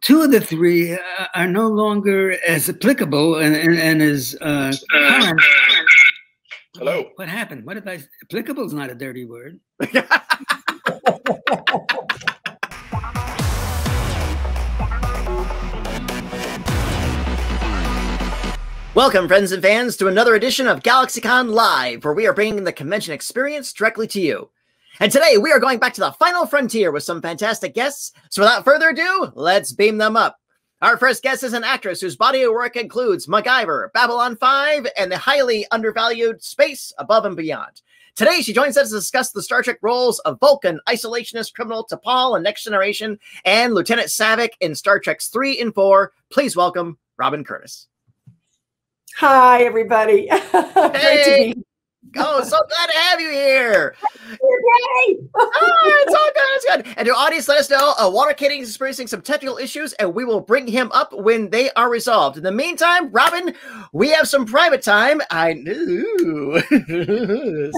two of the three are no longer as applicable and as current. Hello. What happened? What did I? Applicable is not a dirty word. Welcome, friends and fans, to another edition of GalaxyCon Live, where we are bringing the convention experience directly to you. And today, we are going back to the final frontier with some fantastic guests. So without further ado, let's beam them up. Our first guest is an actress whose body of work includes MacGyver, Babylon 5, and the highly undervalued Space Above and Beyond. Today, she joins us to discuss the Star Trek roles of Vulcan, isolationist criminal T'Pol in Next Generation, and Lieutenant Saavik in Star Treks 3 and 4. Please welcome Robin Curtis. Hi, everybody. Great to be. Oh, so glad to have you here. Yay! Oh, it's all good. It's good. And your audience, let us know Water King is experiencing some technical issues, and we will bring him up when they are resolved. In the meantime, Robin, we have some private time. I knew.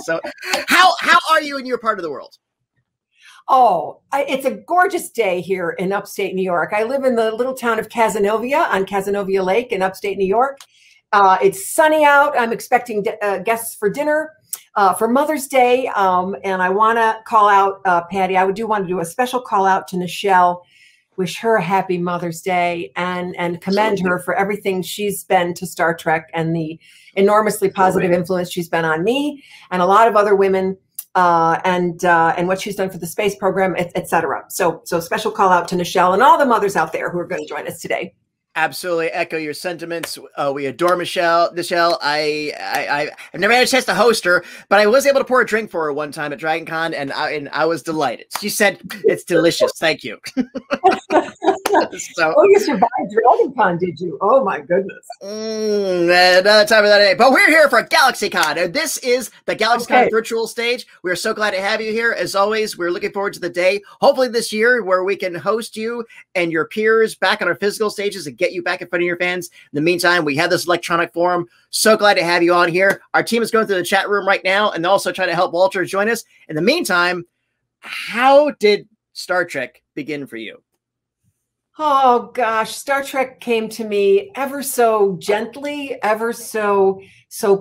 So, how are you in your part of the world? Oh, it's a gorgeous day here in upstate New York. I live in the little town of Cazenovia on Cazenovia Lake in upstate New York. It's sunny out. I'm expecting guests for dinner for Mother's Day. And I want to call out Patty. I do want to do a special call out to Nichelle, wish her a happy Mother's Day and commend her for everything she's been to Star Trek and the enormously positive influence she's been on me and a lot of other women and what she's done for the space program, et cetera. So special call out to Nichelle and all the mothers out there who are going to join us today. Absolutely echo your sentiments. We adore Nichelle. I've never had a chance to host her, but I was able to pour a drink for her one time at Dragon Con, and I was delighted. She said, "It's delicious. Thank you." So, oh, you survived Dragon Con, did you? Oh my goodness. Another time for that day. But we're here for GalaxyCon, and this is the GalaxyCon virtual stage. We are so glad to have you here. As always, we're looking forward to the day, hopefully this year, where we can host you and your peers back on our physical stages and get you back in front of your fans. In the meantime, we have this electronic forum. So glad to have you on here. Our team is going through the chat room right now and also trying to help Walter join us. In the meantime, how did Star Trek begin for you? Oh gosh, Star Trek came to me ever so gently, ever so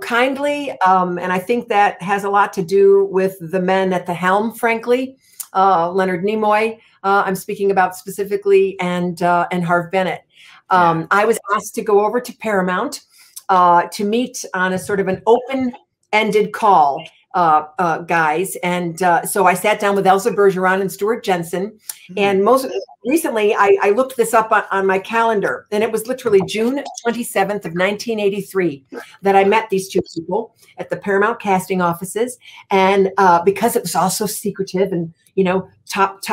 kindly. And I think that has a lot to do with the men at the helm, frankly. Leonard Nimoy, I'm speaking about specifically, and Harv Bennett. I was asked to go over to Paramount to meet on a sort of an open-ended call, guys. And so I sat down with Elsa Bergeron and Stuart Jensen. And most recently, I looked this up on my calendar, and it was literally June 27th of 1983 that I met these two people at the Paramount casting offices. And because it was all so secretive and, you know, top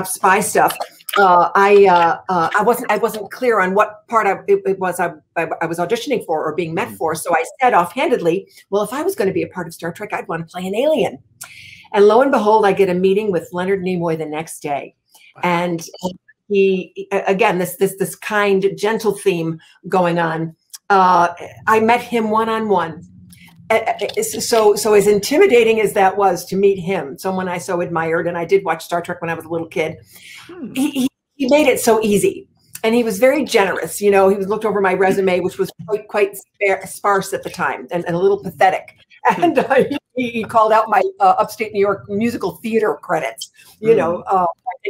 spy stuff, I wasn't clear on what part it was I was auditioning for or being met for. So I said offhandedly, well, if I was going to be a part of Star Trek, I'd want to play an alien. And lo and behold, I get a meeting with Leonard Nimoy the next day. Wow. And he, again, this kind, gentle theme going on. I met him one-on-one. So as intimidating as that was to meet him, someone I so admired, and I did watch Star Trek when I was a little kid, he made it so easy. And he was very generous. You know, he looked over my resume, which was quite sparse at the time and a little pathetic. And he called out my upstate New York musical theater credits, you know,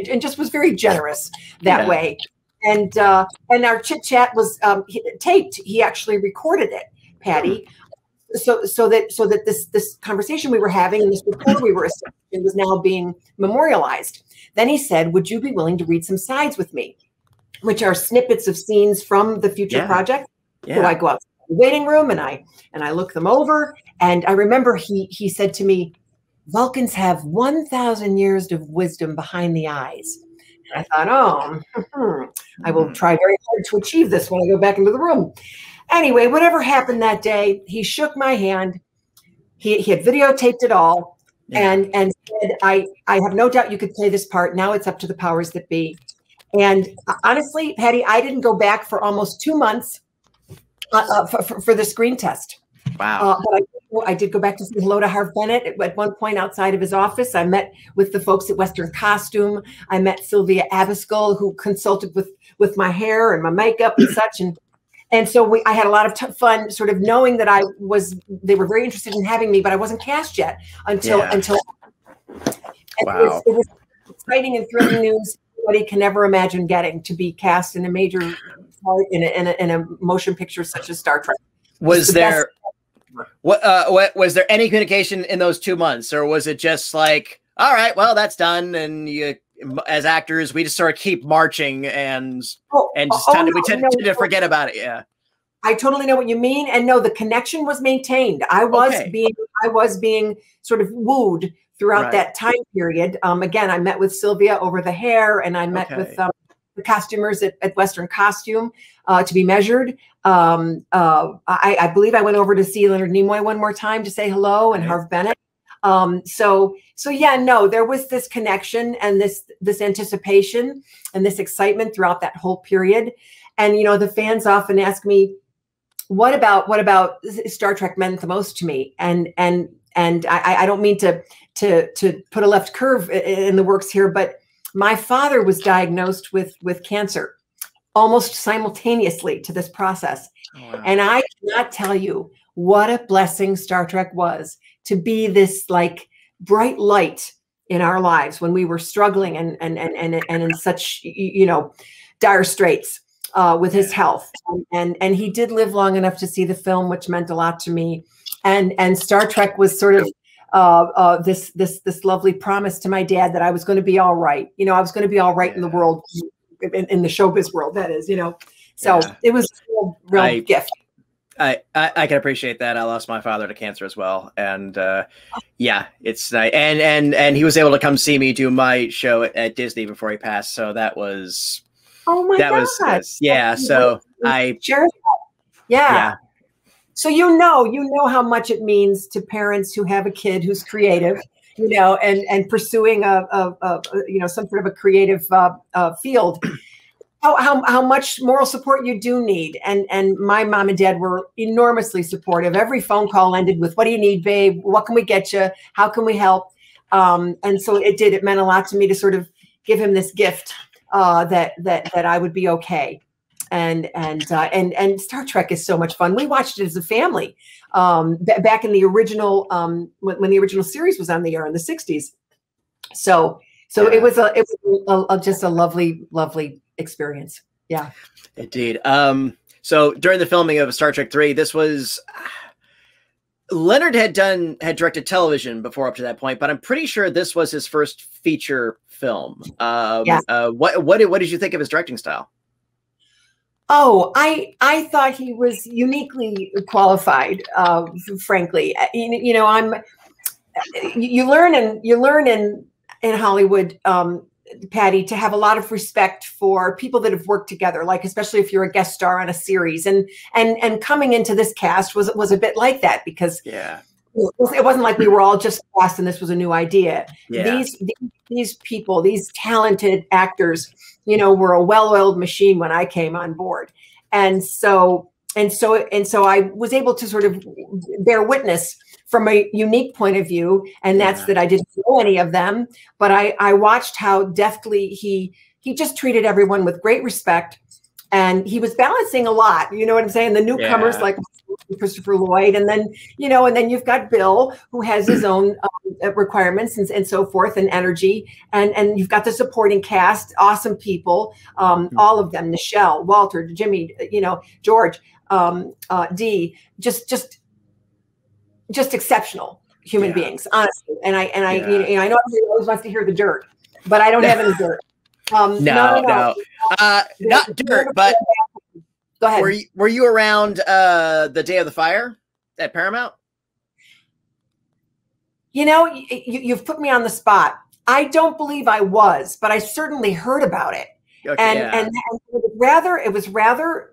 and just was very generous that way. And our chit chat was taped. He actually recorded it, Patty. So that this conversation we were having and this rapport we were establishing was now being memorialized. Then he said, "Would you be willing to read some sides with me?" Which are snippets of scenes from the future project. So I go out to the waiting room and I look them over. And I remember he said to me, "Vulcans have 1,000 years of wisdom behind the eyes." And I thought, I will try very hard to achieve this when I go back into the room. Anyway, whatever happened that day, he shook my hand. He had videotaped it all and said, I have no doubt you could play this part. Now it's up to the powers that be. And honestly, Patty, I didn't go back for almost 2 months for the screen test. Wow. But I I did go back to say hello to Harv Bennett at one point outside of his office. I met with the folks at Western Costume. I met Sylvia Abiskell, who consulted with my hair and my makeup and such. And so I had a lot of fun sort of knowing that they were very interested in having me, but I wasn't cast yet until wow. It was exciting and thrilling news nobody can ever imagine getting, to be cast in a major part in a motion picture such as Star Trek. Was there any communication in those 2 months, or was it just like, all right, well, that's done, and you, as actors, we just sort of keep marching and we tend to forget about it? Yeah, I totally know what you mean, and no, the connection was maintained. I was being sort of wooed throughout that time period. Again, I met with Sylvia over the hair, and I met with the costumers at Western Costume to be measured. I believe I went over to see Leonard Nimoy one more time to say hello, and Harv Bennett. So yeah, no, there was this connection and this anticipation and this excitement throughout that whole period. And, you know, the fans often ask me, what about Star Trek meant the most to me? And I don't mean to put a left curve in the works here, but my father was diagnosed with cancer almost simultaneously to this process. Oh, wow. And I cannot tell you what a blessing Star Trek was to be this like bright light in our lives when we were struggling and in such, you know, dire straits with his health. And he did live long enough to see the film, which meant a lot to me. And Star Trek was sort of this lovely promise to my dad that I was going to be all right. You know, I was going to be all right in the world, in the showbiz world, that is, you know. So it was a real gift. I can appreciate that. I lost my father to cancer as well, and yeah, it's and he was able to come see me do my show at Disney before he passed. So that was yeah. So I sure, yeah. So you know how much it means to parents who have a kid who's creative, you know, and pursuing a you know, some sort of a creative field. How much moral support you do need. And my mom and dad were enormously supportive. Every phone call ended with, "What do you need, babe? What can we get you? How can we help?" And so it meant a lot to me to sort of give him this gift that I would be okay. And Star Trek is so much fun. We watched it as a family back in the original when the original series was on the air in the 60s. So it was just a lovely experience. Yeah, indeed. So during the filming of Star Trek 3, this was Leonard had directed television before up to that point, but I'm pretty sure this was his first feature film. What did you think of his directing style? Oh, I thought he was uniquely qualified. Frankly, you know, you learn in Hollywood, Patty, to have a lot of respect for people that have worked together, like especially if you're a guest star on a series, and coming into this cast was a bit like that, because it wasn't like we were all just cast and this was a new idea. These people, these talented actors, you know, were a well-oiled machine when I came on board, and so I was able to sort of bear witness from a unique point of view, and that's that I didn't know any of them, but I watched how deftly he just treated everyone with great respect, and he was balancing a lot. You know what I'm saying? The newcomers like Christopher Lloyd, and then you've got Bill, who has his own requirements and so forth, and energy, and you've got the supporting cast, awesome people, all of them, Nichelle, Walter, Jimmy, you know, George, Dee, just exceptional human beings, honestly. And I know everybody always wants to hear the dirt, but I don't have any dirt. No. Not dirt, but go ahead. Were you around the day of the fire at Paramount? You know, you've put me on the spot. I don't believe I was, but I certainly heard about it. Okay, and it was rather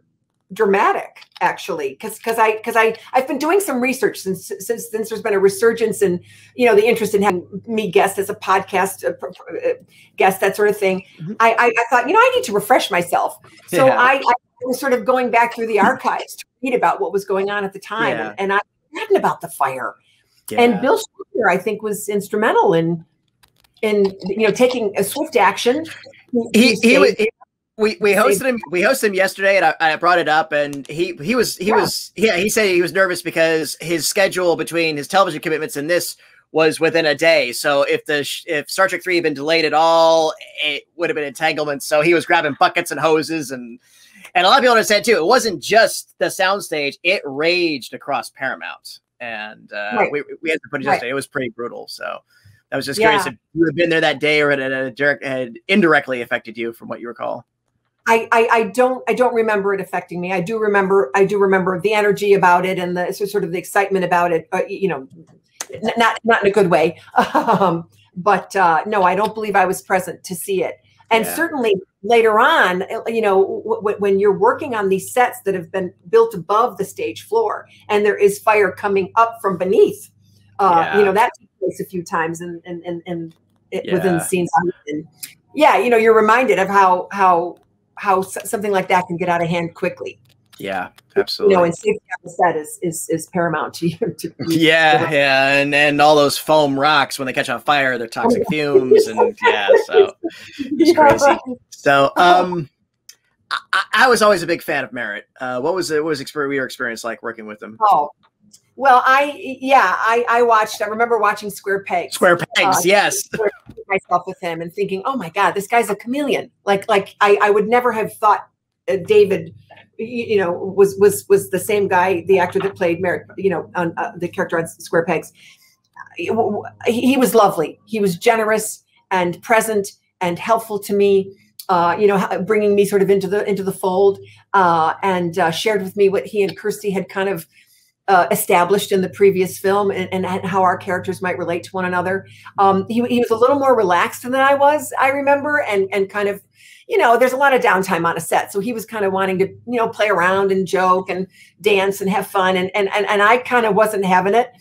dramatic, actually, because I've been doing some research since there's been a resurgence in, you know, the interest in having me guest as a podcast guest, that sort of thing. I thought, you know, I need to refresh myself, so I was sort of going back through the archives to read about what was going on at the time, and I forgotten about the fire. Yeah. And Bill Shatner, I think, was instrumental in taking a swift action. We hosted him yesterday, and I brought it up, and he said he was nervous because his schedule between his television commitments and this was within a day. So if Star Trek 3 had been delayed at all, it would have been entanglements. So he was grabbing buckets and hoses, and a lot of people understand too. It wasn't just the soundstage; it raged across Paramount, and we had to put it yesterday. It was pretty brutal. So I was just curious if you had been there that day, or it had indirectly affected you, from what you recall. I don't remember it affecting me. I do remember the energy about it and the sort of the excitement about it. Not in a good way. But no, I don't believe I was present to see it. And certainly later on, when you're working on these sets that have been built above the stage floor, and there is fire coming up from beneath, that took place a few times within the scenes. And you're reminded of how something like that can get out of hand quickly. Yeah, absolutely. And safety on the set is paramount to you. And all those foam rocks, when they catch on fire, they're toxic fumes, and so it's crazy. So I was always a big fan of Merritt. What was your experience like working with him? Oh, well, I remember watching Square Pegs. Square Pegs, yes. Myself with him and thinking, oh my God, this guy's a chameleon. Like I would never have thought David, was the same guy, the actor that played Merritt, on the character on Square Pegs. He was lovely. He was generous and present and helpful to me. Bringing me sort of into the fold, and shared with me what he and Kirsty had kind of established in the previous film, and how our characters might relate to one another. He was a little more relaxed than I was, I remember, and kind of, there's a lot of downtime on a set. So he was kind of wanting to, play around and joke and dance and have fun. And I kind of wasn't having it.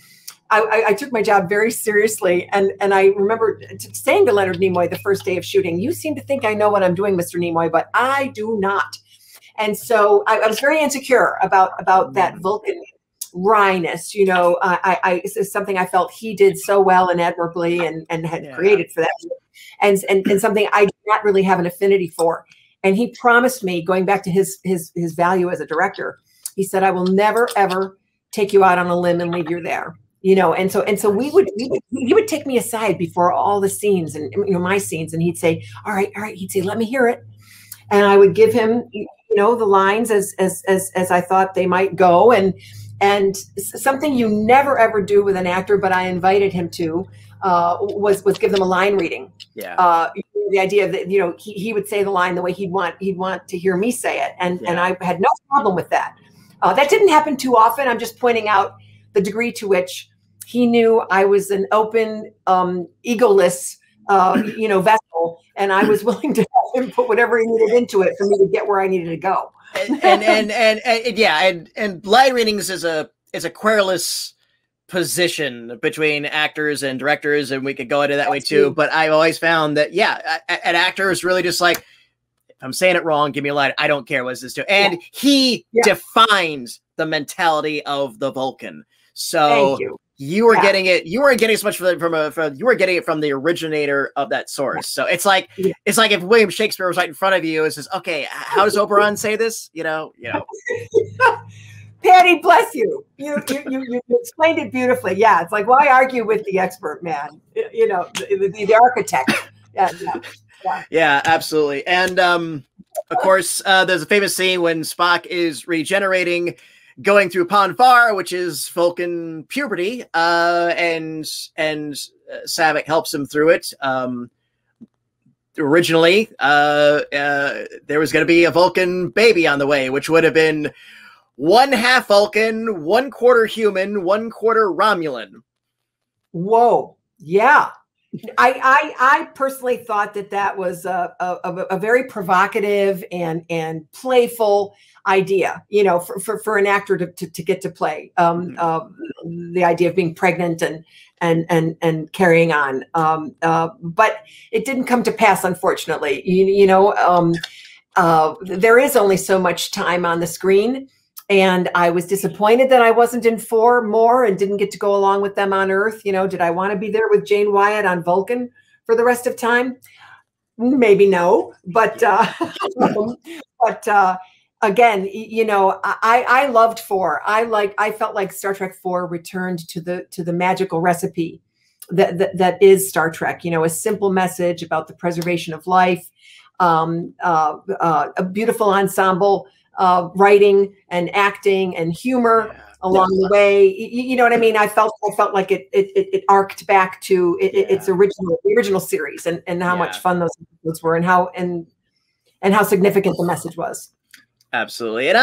I took my job very seriously. And I remember saying to Leonard Nimoy the first day of shooting, "You seem to think I know what I'm doing, Mr. Nimoy, but I do not." And so I was very insecure about that Vulcan wryness, it's something I felt he did so well and admirably and had created for that, and something I did not really have an affinity for. And he promised me, going back to his value as a director, he said, "I will never ever take you out on a limb and leave you there." And so he would take me aside before all the scenes and my scenes, and he'd say, all right, he'd say, "Let me hear it," and I would give him the lines as I thought they might go. And something you never ever do with an actor, but I invited him to, was give them a line reading. Yeah. The idea that he would say the line the way he'd want to hear me say it, and I had no problem with that. That didn't happen too often. I'm just pointing out the degree to which he knew I was an open, egoless, vessel, and I was willing to have him put whatever he needed into it for me to get where I needed to go. And line readings is a querulous position between actors and directors, and we could go into that way too. But I've always found that an actor is really just like, if I'm saying it wrong, give me a line. I don't care what this do. And he defines the mentality of the Vulcan. So you were getting it. You weren't getting as much you were getting it from the originator of that source. So it's like if William Shakespeare was right in front of you, it says, okay, how does Oberon say this? Patty, bless you. You explained it beautifully. Yeah, it's like, why argue with the expert, man? The architect. Yeah, absolutely. And of course, there's a famous scene when Spock is regenerating, going through Pon farr, which is Vulcan puberty, and Saavik helps him through it. Originally, there was going to be a Vulcan baby on the way, which would have been 1/2 Vulcan, 1/4 human, 1/4 Romulan. Whoa! Yeah, I personally thought that was a very provocative and playful idea, for an actor to get to play, the idea of being pregnant and carrying on, but it didn't come to pass, unfortunately. There is only so much time on the screen, And I was disappointed that I wasn't in 4 more and didn't get to go along with them on Earth. You know, did I want to be there with Jane Wyatt on Vulcan for the rest of time? Maybe no, but again, you know, I loved 4. I felt like Star Trek 4 returned to the magical recipe that is Star Trek. You know, a simple message about the preservation of life, a beautiful ensemble, writing and acting and humor along the way. You know what I mean? I felt like it arced back to its original series and how much fun those episodes were and how significant the message was. Absolutely. And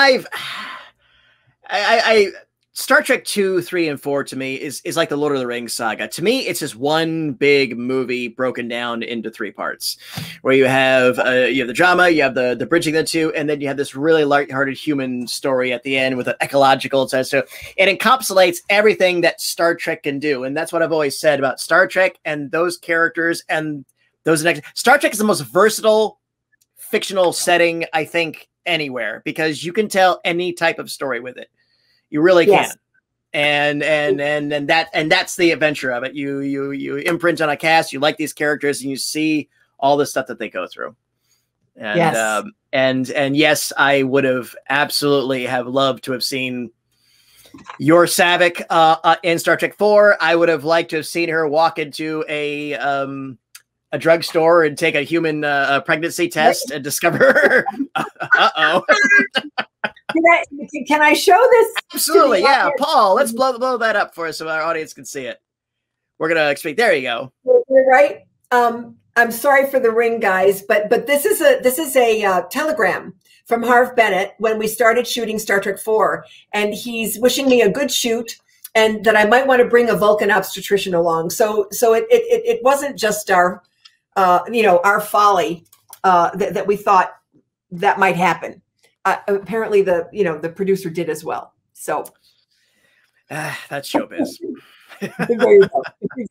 I Star Trek 2, 3, and 4 to me is like the Lord of the Rings saga. To me, it's just one big movie broken down into 3 parts, where you have the drama, you have the bridging the two, and then you have this really lighthearted human story at the end with an ecological sense. So it encapsulates everything that Star Trek can do, and that's what I've always said about Star Trek and those characters and those next. Star Trek is the most versatile fictional setting, I think, anywhere, because you can tell any type of story with it. You really can. And that's the adventure of it. You imprint on a cast, you like these characters, and you see all the stuff that they go through. And and yes, I would have absolutely have loved to have seen your Saavik in Star Trek 4. I would have liked to have seen her walk into a drugstore and take a human pregnancy test and discover. Can I show this? Absolutely, yeah. Paul, let's blow that up for us so our audience can see it. We're gonna explain. There you go. You're right. I'm sorry for the ring, guys, but this is a telegram from Harv Bennett when we started shooting Star Trek 4, and he's wishing me a good shoot and that I might want to bring a Vulcan obstetrician along. So it wasn't just our our folly that we thought that might happen. Apparently the producer did as well. So that's showbiz. There you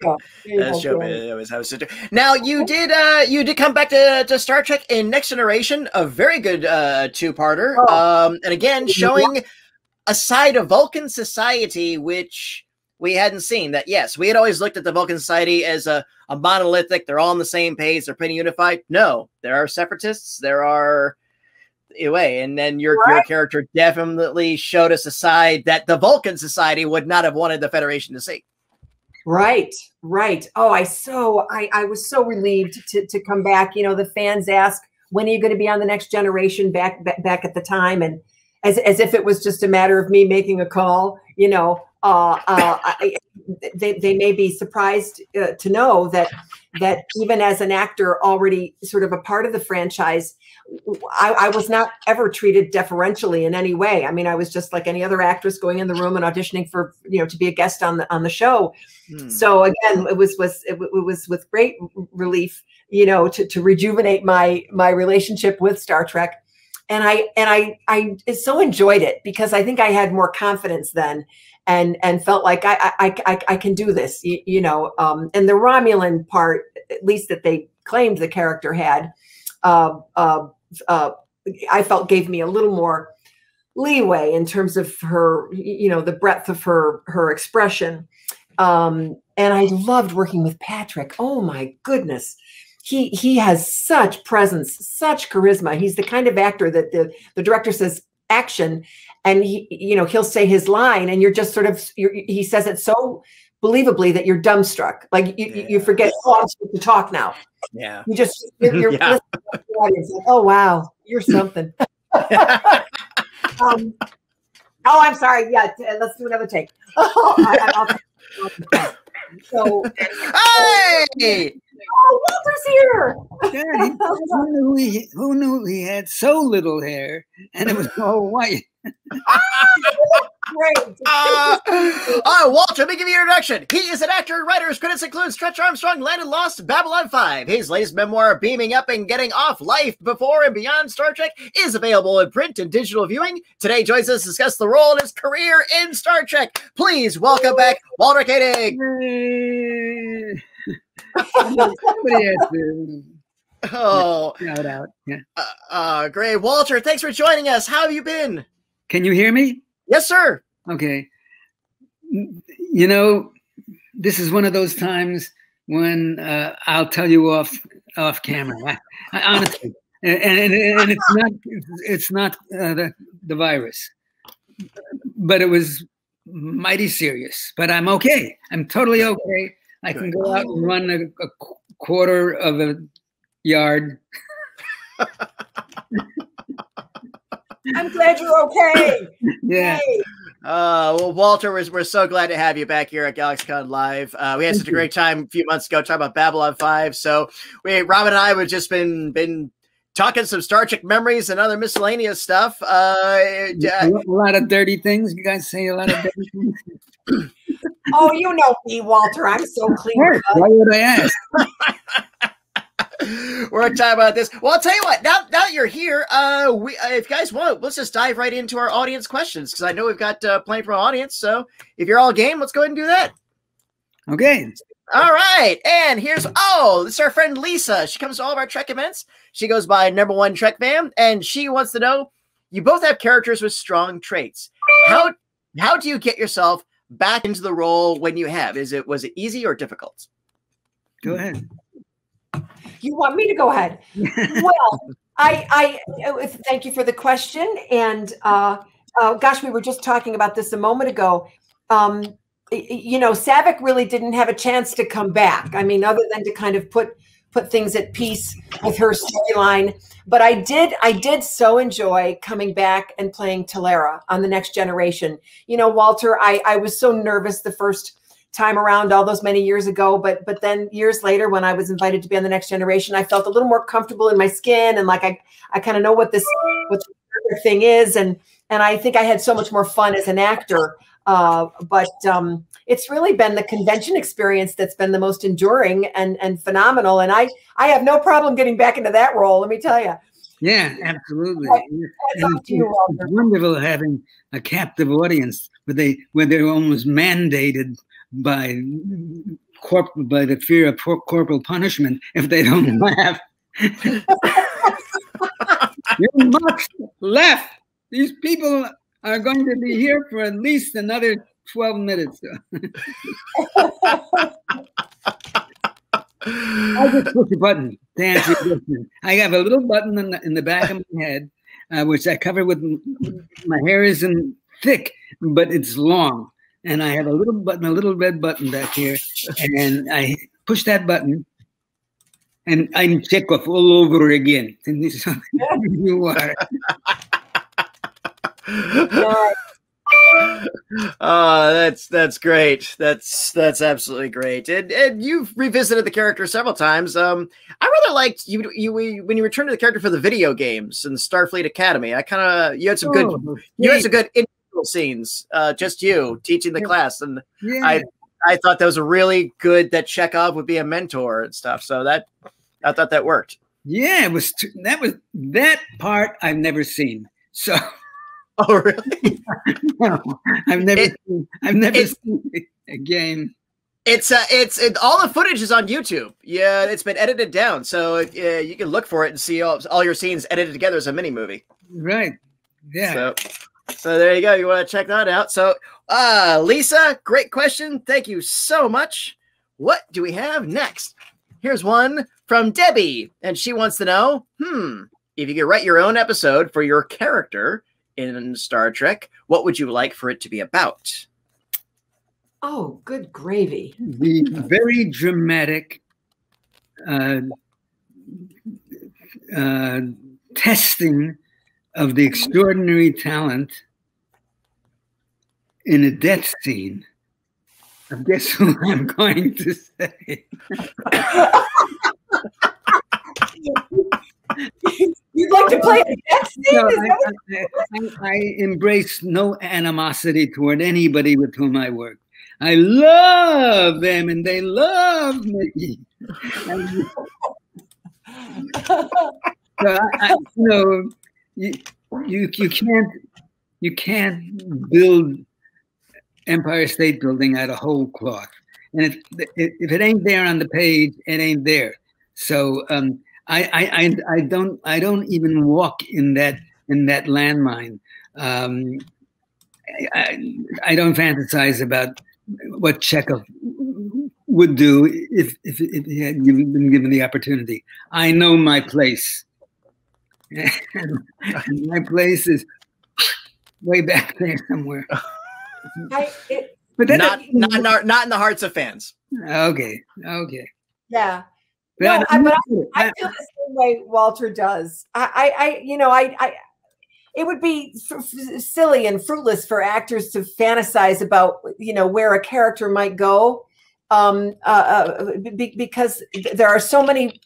go. That's showbiz. Now you did come back to Star Trek in Next Generation, a very good 2-parter. And again, showing a side of Vulcan society which we hadn't seen. That yes, we had always looked at the Vulcan society as a monolithic, they're all on the same page, they're pretty unified. No, there are separatists, there are way, and then your character definitely showed us a side that the Vulcan society would not have wanted the Federation to see. Right. Oh, I was so relieved to come back. You know, the fans ask, when are you going to be on the Next Generation back at the time, and as if it was just a matter of me making a call. You know, they may be surprised to know that even as an actor already sort of a part of the franchise, I was not ever treated deferentially in any way. I mean, I was just like any other actress going in the room and auditioning for, to be a guest on the show. So again, it was with great relief, to rejuvenate my relationship with Star Trek. And I so enjoyed it because I think I had more confidence then and felt like I can do this, and the Romulan part, at least that they claimed the character had, I felt gave me a little more leeway in terms of her, the breadth of her expression. And I loved working with Patrick. Oh my goodness. He has such presence, such charisma. He's the kind of actor that the director says action, and he'll say his line, and you're just sort of, he says it so believably that you're dumbstruck. Like you forget, oh, I'm supposed to talk now. Yeah. You're listening to the audience, like, oh wow, you're something. Oh, I'm sorry. Yeah, let's do another take. So, hey! Oh, Walter's here. Yeah, who knew he had so little hair and it was all white? Great. Walter, let me give you an introduction. He is an actor and writer. His credits include Stretch Armstrong, Landed Lost, Babylon 5. His latest memoir, Beaming Up and Getting Off Life Before and Beyond Star Trek, is available in print and digital viewing. Today, joins us to discuss the role in his career in Star Trek. Please welcome back Walter Koenig. Somebody has to shout out. Yeah. Great. Walter, thanks for joining us. How have you been? Can you hear me? Yes, sir. Okay. You know, this is one of those times when I'll tell you off camera. I honestly, and it's not the virus, but it was mighty serious. But I'm okay. I'm totally okay. I can go out and run a quarter of a yard. I'm glad you're okay. Yeah. Hey. Well, Walter, we're so glad to have you back here at GalaxyCon Live. We had such a great time a few months ago talking about Babylon 5. So Robin and I have just been talking some Star Trek memories and other miscellaneous stuff. A lot of dirty things. You guys say a lot of dirty things. Oh, you know me, Walter. I'm so clean. Why would I ask? We're going to talk about this. Well, I'll tell you what. Now that you're here, if you guys want, let's just dive right into our audience questions, because I know we've got plenty from our audience. So if you're all game, let's go ahead and do that. Okay. All right. And this is our friend Lisa. She comes to all of our Trek events. She goes by #1 Trek Fan, and she wants to know, you both have characters with strong traits. How do you get yourself back into the role when you have? Was it easy or difficult? Go ahead. You want me to go ahead? Well, I thank you for the question. And gosh, we were just talking about this a moment ago. You know, Saavik really didn't have a chance to come back. I mean, other than to kind of put things at peace with her storyline. But I did so enjoy coming back and playing Talera on The Next Generation. You know, Walter, I was so nervous the first time around all those many years ago, but then years later, when I was invited to be on The Next Generation, I felt a little more comfortable in my skin, and like I kind of know what the thing is, and I think I had so much more fun as an actor. But it's really been the convention experience that's been the most enduring and phenomenal, and I have no problem getting back into that role. Let me tell you. Yeah, absolutely. It's wonderful having a captive audience where they're almost mandated by the fear of corporal punishment if they don't laugh. You must laugh. These people are going to be here for at least another 12 minutes. I just push a button to answer your question. I have a little button in the back of my head, which I cover with my hair isn't thick, but it's long. And I have a little button, a little red button back here. And I push that button, and I'm Chekov all over again. And this is you are. That's great. That's absolutely great. And you've revisited the character several times. I rather liked you when you returned to the character for the video games in Starfleet Academy. You had some good individual scenes. Just you teaching the class, and I thought that was a really good that Chekov would be a mentor and stuff. So I thought that worked. Yeah, that part I've never seen. So. Oh, really? No, I've never seen a game. It's all the footage is on YouTube. Yeah, it's been edited down, so you can look for it and see all your scenes edited together as a mini movie. Right. Yeah. So there you go. You want to check that out. So, Lisa, great question. Thank you so much. What do we have next? Here's one from Debbie, and she wants to know, if you could write your own episode for your character in Star Trek, what would you like for it to be about? Oh, good gravy. The very dramatic testing of the extraordinary talent in a death scene. Guess who I'm going to say? You'd like to play a death scene? No, I embrace no animosity toward anybody with whom I work. I love them, and they love me. So you can't build Empire State Building out of whole cloth, and if it ain't there on the page, it ain't there. So I don't even walk in that in that landmine. I don't fantasize about what Chekov would do if he had been given the opportunity. I know my place. And my place is way back there somewhere. But not in the hearts of fans. Okay. Yeah. No, I feel the same way Walter does. It would be silly and fruitless for actors to fantasize about, where a character might go, because there are so many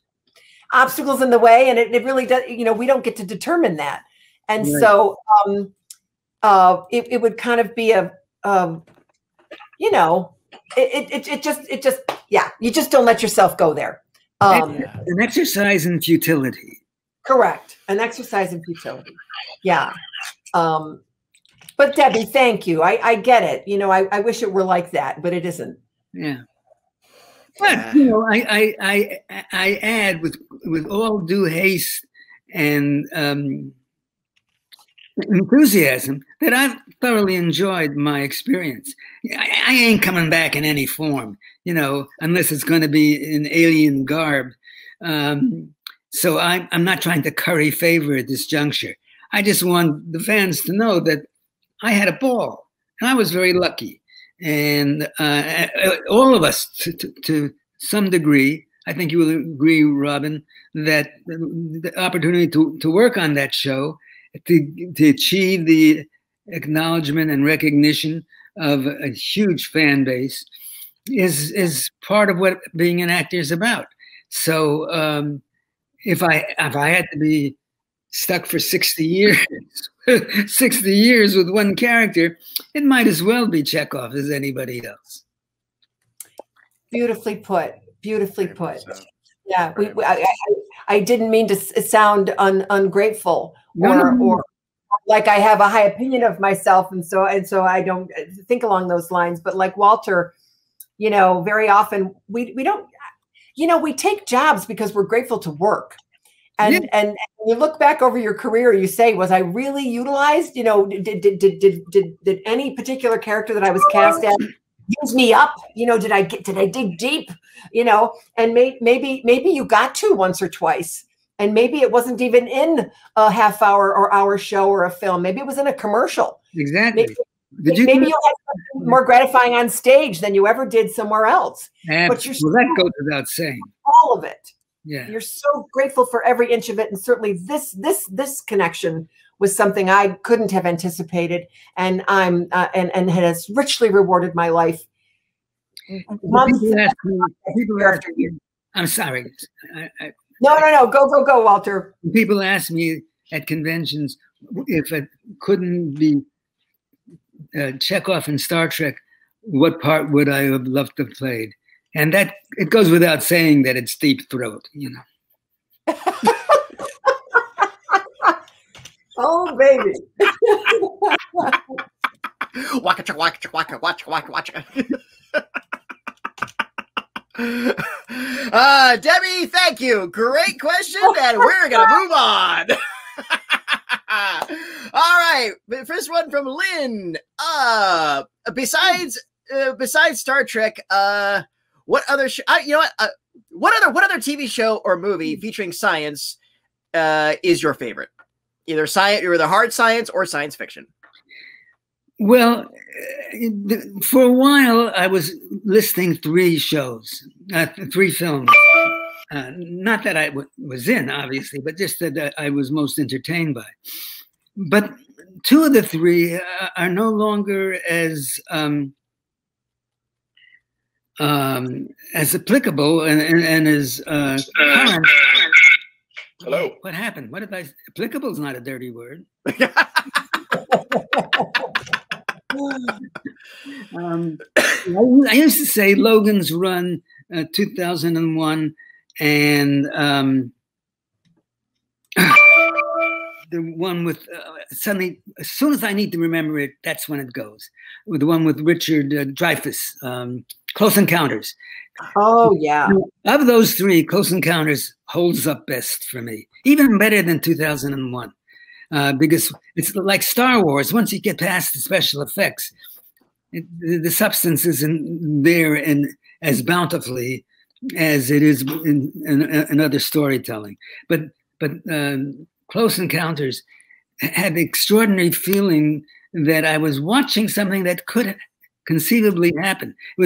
obstacles in the way, and it really does. We don't get to determine that, and right. So it would kind of be you just don't let yourself go there. An exercise in futility. Correct. An exercise in futility. Yeah. But Debbie, thank you. I get it. I wish it were like that, but it isn't. Yeah. But I add with all due haste and enthusiasm that I've thoroughly enjoyed my experience. I ain't coming back in any form, unless it's going to be in alien garb. So I'm not trying to curry favor at this juncture. I just want the fans to know that I had a ball, and I was very lucky. And all of us, to some degree, I think you will agree, Robin, that the opportunity to work on that show, to achieve the acknowledgement and recognition of a huge fan base is part of what being an actor is about. So if I had to be stuck for 60 years, 60 years with one character, it might as well be Chekov as anybody else. Beautifully put. Beautifully put. Yeah, I didn't mean to sound ungrateful or like I have a high opinion of myself, and so I don't think along those lines. But like Walter, very often we don't, we take jobs because we're grateful to work. And when you look back over your career, you say, was I really utilized? Did any particular character that I was cast at use me up? Did I dig deep? And maybe you got to once or twice, and maybe it wasn't even in a half hour or hour show or a film. Maybe it was in a commercial. Exactly. Maybe you had something more gratifying on stage than you ever did somewhere else. But that goes without saying. All of it. Yeah. You're so grateful for every inch of it, and certainly this connection was something I couldn't have anticipated, and and has richly rewarded my life. I'm sorry. No. Go, Walter. People ask me at conventions if it couldn't be Chekov in Star Trek, what part would I have loved to have played? And that it goes without saying that it's Deep Throat, Oh, baby. Waka, waka, waka, waka, waka, waka. Debbie, thank you. Great question, and we're going to move on. All right. First one from Lynn. Besides Star Trek, what other what other TV show or movie featuring science is your favorite? Either hard science or science fiction. Well, for a while I was listing 3 shows, 3 films. Not that I was in, obviously, but just that I was most entertained by. But 2 of the 3 are no longer as applicable and as current. Hello. What happened? What did I? Applicable is not a dirty word. I used to say Logan's Run, 2001, and the one with suddenly, as soon as I need to remember it, that's when it goes. With the one with Richard Dreyfuss, Close Encounters. Oh, yeah. Of those 3, Close Encounters holds up best for me, even better than 2001. because it's like Star Wars. Once you get past the special effects, the substance isn't there as bountifully as it is in other storytelling. But Close Encounters had the extraordinary feeling that I was watching something that could conceivably happen. It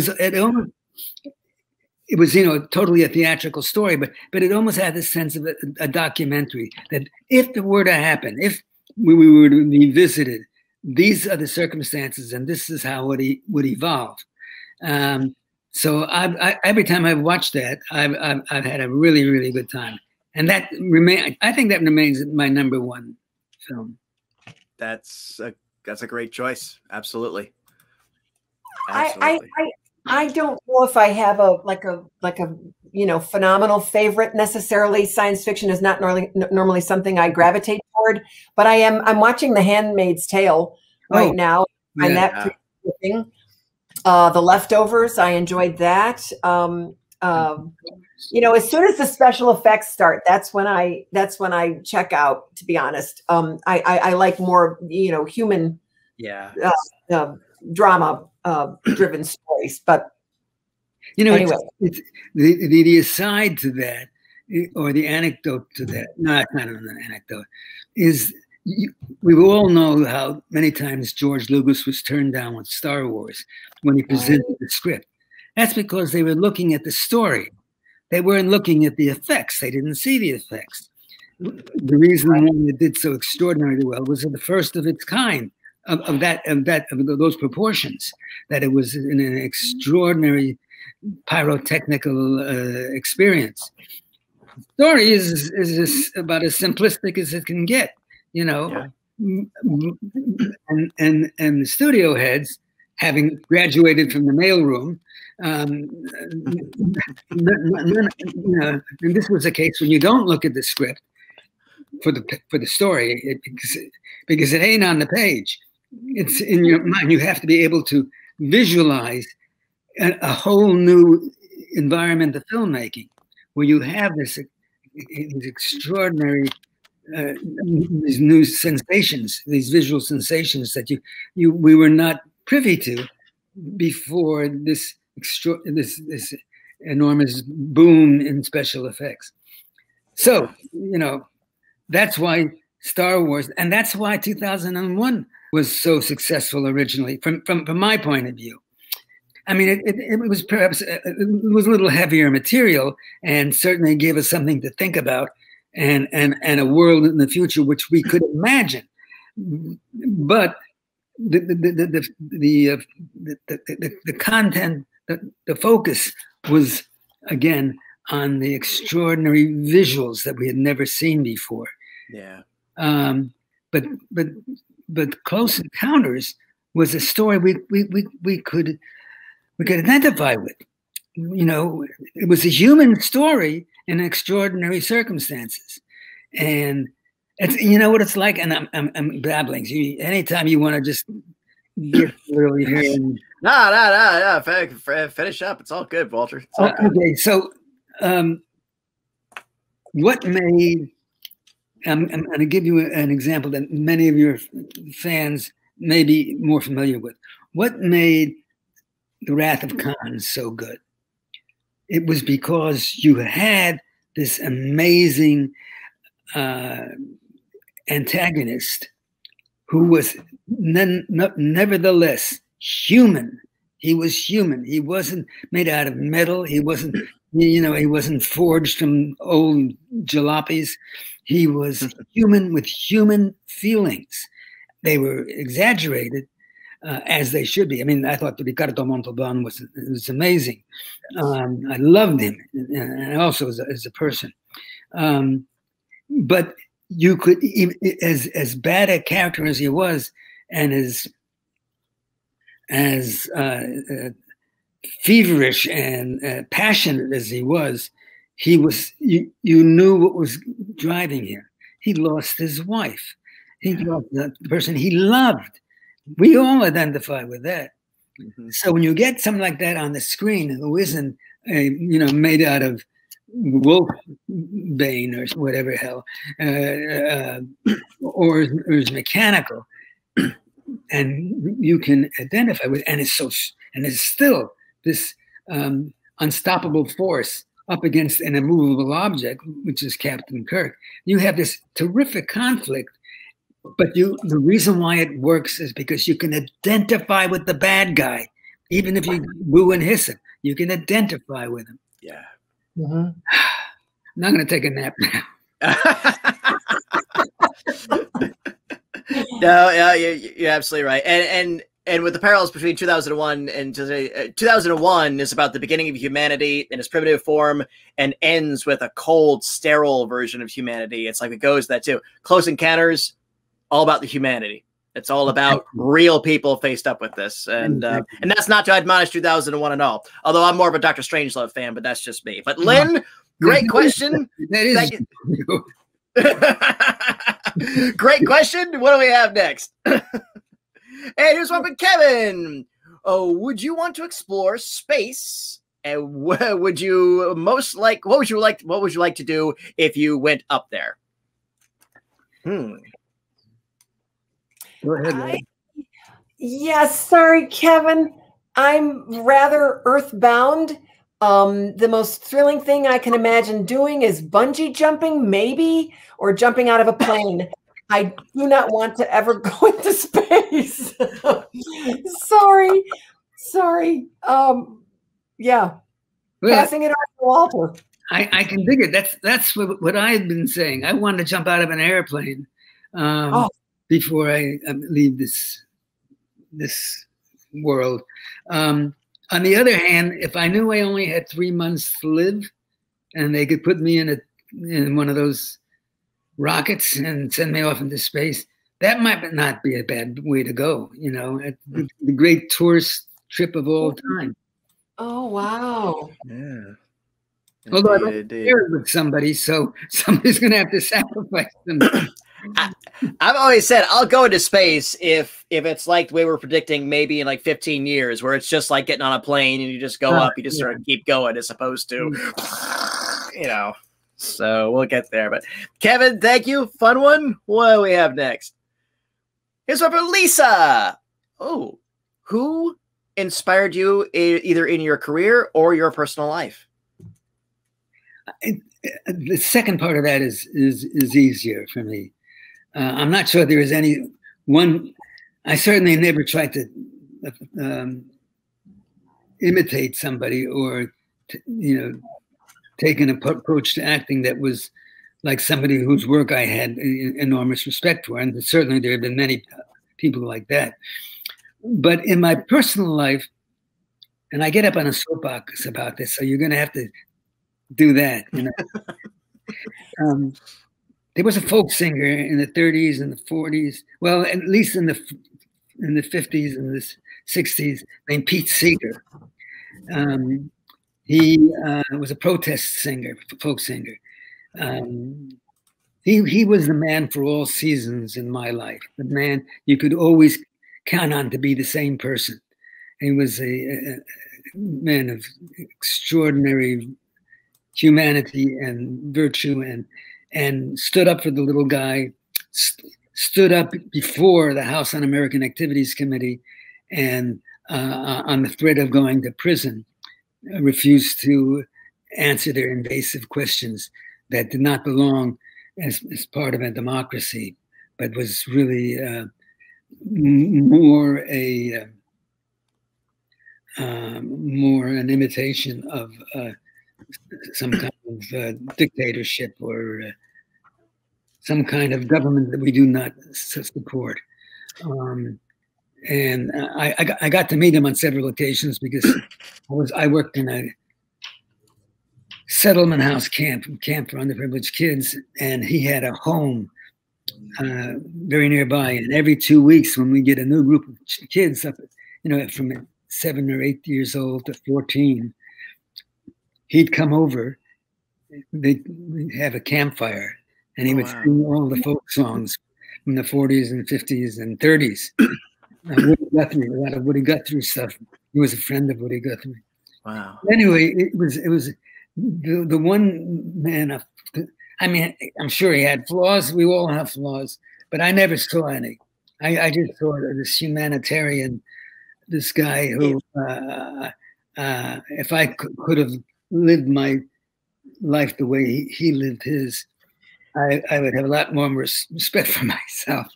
was, totally a theatrical story, but it almost had this sense of a documentary, that if it were to happen, if we were to be visited, these are the circumstances, and this is how it would evolve. So every time I've watched that, I've had a really, really good time, and I think that remains my #1 film. That's a great choice. Absolutely. I don't know if I have a phenomenal favorite necessarily. Science fiction is not normally something I gravitate toward, but I'm watching The Handmaid's Tale right now. I find that pretty interesting. The Leftovers, I enjoyed that. As soon as the special effects start, that's when I check out, to be honest. I like more human drama driven stories, but anyway, it's the aside to that, or the anecdote to that. No, it's not an anecdote. Is we all know how many times George Lucas was turned down with Star Wars when he presented the script. That's because they were looking at the story. They weren't looking at the effects. They didn't see the effects. The reason why it did so extraordinarily well was the first of its kind of those proportions. That it was an extraordinary pyrotechnical experience. The story is about as simplistic as it can get, and the studio heads, having graduated from the mailroom, and this was a case when you don't look at the script for the story, because it ain't on the page. It's in your mind. You have to be able to visualize a whole new environment of filmmaking, where you have these extraordinary these new sensations, these visual sensations that we were not privy to before this enormous boom in special effects. So that's why Star Wars, and that's why 2001 was so successful originally, from my point of view. I mean, it was perhaps it was a little heavier material, and certainly gave us something to think about, and a world in the future which we could imagine. But the content, the focus was again on the extraordinary visuals that we had never seen before. Yeah. But Close Encounters was a story we could identify with. It was a human story in extraordinary circumstances, and it's what it's like. And I'm babbling. So anytime you want to just get really here. And, no. Finish up. It's all good, Walter. It's all good. Okay, so what made? I'm going to give you an example that many of your fans may be more familiar with. What made The Wrath of Khan so good? It was because you had this amazing antagonist who was nevertheless human. He was human. He wasn't made out of metal. He wasn't, he wasn't forged from old jalopies. He was human with human feelings. They were exaggerated, as they should be. I mean, I thought Ricardo Montalban was amazing. I loved him, and also as a person. But you could, as bad a character as he was, and as feverish and passionate as he was, you knew what was driving him. He lost his wife. He lost the person he loved. We all identify with that. Mm-hmm. So when you get something like that on the screen, who isn't made out of Wolfbane or whatever hell, or is mechanical, and you can identify with, and it's still this unstoppable force up against an immovable object, which is Captain Kirk. You have this terrific conflict, but the reason why it works is because you can identify with the bad guy, even if you boo and hiss him. You can identify with him. Yeah. Mm-hmm. I'm not going to take a nap now. No, yeah, you're absolutely right. And with the parallels between 2001 and 2001 is about the beginning of humanity in its primitive form and ends with a cold, sterile version of humanity. It's like it goes that too. Close Encounters, all about the humanity. It's all about real people faced up with this. And that's not to admonish 2001 at all. Although I'm more of a Dr. Strangelove fan, but that's just me. But Lynn, great question. That is great question. What do we have next? And here's one from Kevin. Oh, would you want to explore space? And what would you like to do if you went up there? Go ahead. Yes, sorry, Kevin. I'm rather earthbound. The most thrilling thing I can imagine doing is bungee jumping, maybe, or jumping out of a plane. I do not want to ever go into space. Sorry. Yeah. Well, passing it on to Walter. I can dig it. That's what I've been saying. I wanted to jump out of an airplane before I leave this world. On the other hand, if I knew I only had 3 months to live, and they could put me in one of those rockets and send me off into space, that might not be a bad way to go. You know, the great tourist trip of all time. Oh wow! Yeah. Although I don't share it with somebody, so somebody's going to have to sacrifice them. I've always said I'll go into space if it's like the way we're predicting, maybe in like 15 years, where it's just like getting on a plane and you just go up, you just sort of keep going as opposed to, you know. So we'll get there. But Kevin, thank you. Fun one. What do we have next? Here's one for Lisa. Oh, who inspired you either in your career or your personal life? The second part of that is easier for me. I'm not sure there is any one. I certainly never tried to imitate somebody or take an approach to acting that was like somebody whose work I had enormous respect for, and certainly there have been many people like that. But in my personal life, and I get up on a soapbox about this, so you're going to have to do that. There was a folk singer in the 30s and the 40s, well, at least in the 50s and the 60s, named Pete Seeger. He was a protest singer, folk singer. He was the man for all seasons in my life, the man you could always count on to be the same person. He was a man of extraordinary humanity and virtue, and stood up for the little guy, stood up before the House Un-American Activities Committee, and on the threat of going to prison, refused to answer their invasive questions that did not belong as part of a democracy, but was really more an imitation of some kind of dictatorship or some kind of government that we do not support. And I got to meet him on several occasions because I worked in a settlement house camp for underprivileged kids, and he had a home very nearby. And every 2 weeks, when we get a new group of kids up, from 7 or 8 years old to 14, he'd come over. They'd have a campfire, and he would sing all the folk songs from the 40s and 50s and 30s. Woody Guthrie, a lot of Woody Guthrie stuff. He was a friend of Woody Guthrie. Wow. Anyway, it was the one man, I mean, I'm sure he had flaws. We all have flaws, but I never saw any. I just saw this humanitarian, this guy who, if I could have lived my life the way he lived his, I would have a lot more respect for myself.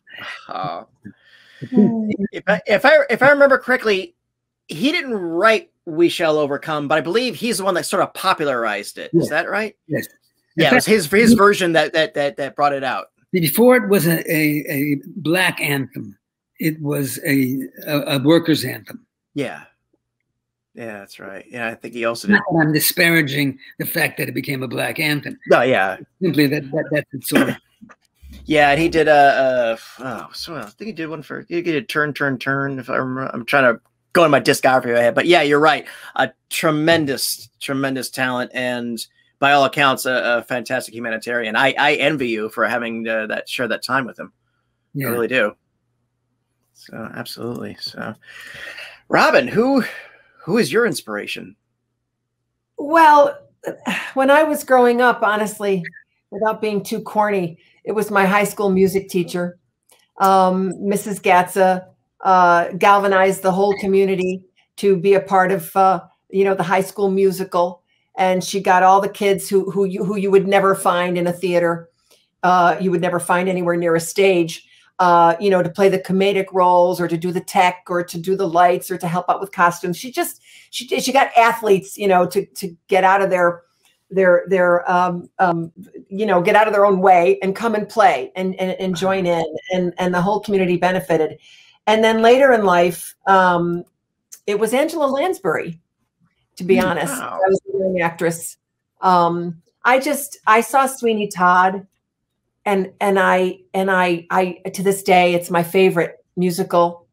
If I remember correctly, he didn't write "We Shall Overcome," but I believe he's the one that sort of popularized it. Is that right? Yes. Yeah, it was his version that brought it out. Before it was a black anthem, it was a workers' anthem. Yeah. Yeah, that's right. Yeah, I think he also did. Not that I'm disparaging the fact that it became a black anthem. No, yeah. Simply that's its sort of. Yeah, and he did I think he did one for he did Turn. If I remember, I'm trying to go in my discography in my head, but yeah, you're right. A tremendous talent, and by all accounts, a fantastic humanitarian. I envy you for having share that time with him. Yeah. I really do. So absolutely. So, Robin, who is your inspiration? Well, when I was growing up, honestly, without being too corny, it was my high school music teacher, Mrs. Gatza, galvanized the whole community to be a part of, the high school musical. And she got all the kids who you would never find in a theater, you would never find anywhere near a stage, to play the comedic roles or to do the tech or to do the lights or to help out with costumes. She got athletes, to get out of their get out of their own way and come and play and join in, and the whole community benefited. And then later in life, it was Angela Lansbury, to be honest. Wow. I was a young actress. I saw Sweeney Todd, and I to this day, it's my favorite musical,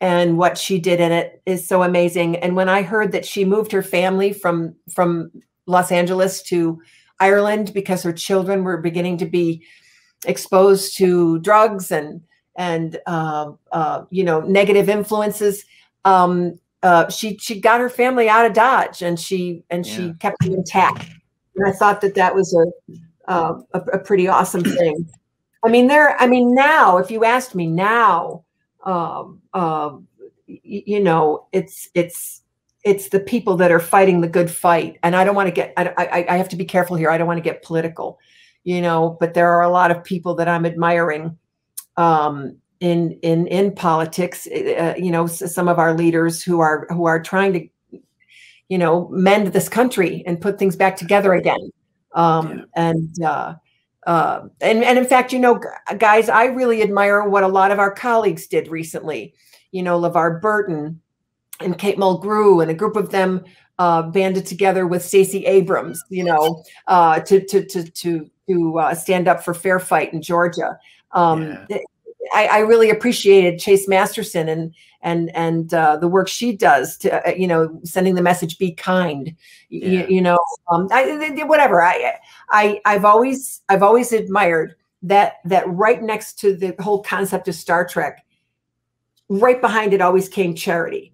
and what she did in it is so amazing. And when I heard that she moved her family from Los Angeles to Ireland because her children were beginning to be exposed to drugs and negative influences, she got her family out of Dodge, and she kept them intact. And I thought that was a pretty awesome thing. I mean, now, if you asked me now, it's the people that are fighting the good fight. And I don't want to get, I have to be careful here. I don't want to get political, but there are a lot of people that I'm admiring in politics, some of our leaders who are trying to, mend this country and put things back together again. And in fact, guys, I really admire what a lot of our colleagues did recently. LeVar Burton and Kate Mulgrew and a group of them banded together with Stacey Abrams, to stand up for fair fight in Georgia. I really appreciated Chase Masterson and the work she does to sending the message, be kind. Whatever. I've always admired that right next to the whole concept of Star Trek, right behind it always came charity.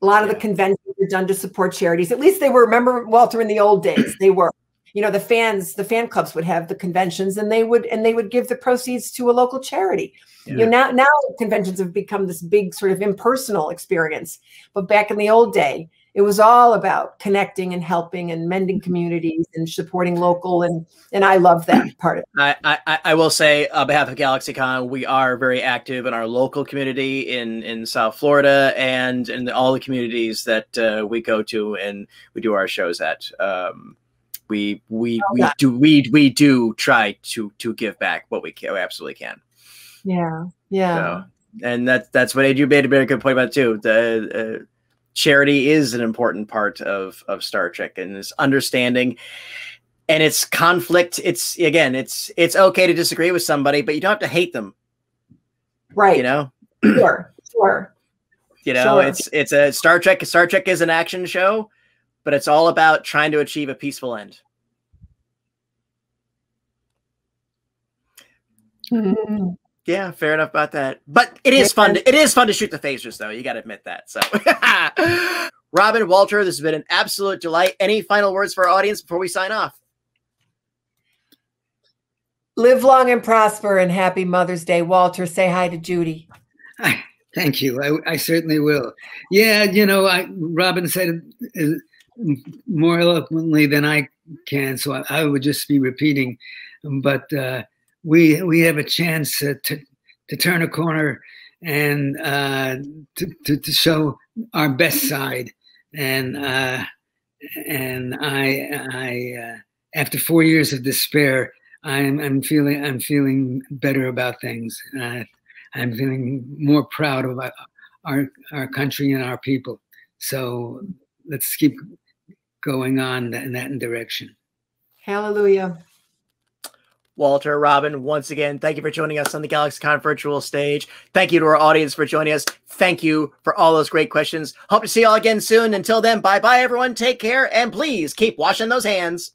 A lot of the conventions were done to support charities. At least they were. Remember, Walter, in the old days, they were. The fan clubs would have the conventions, and they would give the proceeds to a local charity. Yeah. Now conventions have become this big sort of impersonal experience. But back in the old day, it was all about connecting and helping and mending communities and supporting local, and I love that part of it. I will say, on behalf of GalaxyCon, we are very active in our local community in South Florida and in all the communities that we go to and we do our shows at. We do try to give back what we can, we absolutely can. Yeah. So, and that's what you made a very good point about too. The charity is an important part of Star Trek, and it's understanding, and it's conflict. It's okay to disagree with somebody, but you don't have to hate them, right? Sure. Sure. It's a Star Trek. Star Trek is an action show, but it's all about trying to achieve a peaceful end. Mm-hmm. Yeah, fair enough about that. But it is fun. It is fun to shoot the phasers, though. You got to admit that. So, Robin, Walter, this has been an absolute delight. Any final words for our audience before we sign off? Live long and prosper, and happy Mother's Day. Walter, say hi to Judy. Thank you. I certainly will. Yeah, Robin said it more eloquently than I can, so I would just be repeating. But we have a chance to turn a corner and to show our best side. And I after 4 years of despair, I'm feeling better about things. I'm feeling more proud of our country and our people. So let's keep going on in that direction. Hallelujah. Walter, Robin, once again, thank you for joining us on the GalaxyCon virtual stage. Thank you to our audience for joining us. Thank you for all those great questions. Hope to see you all again soon. Until then, bye-bye, everyone. Take care, and please keep washing those hands.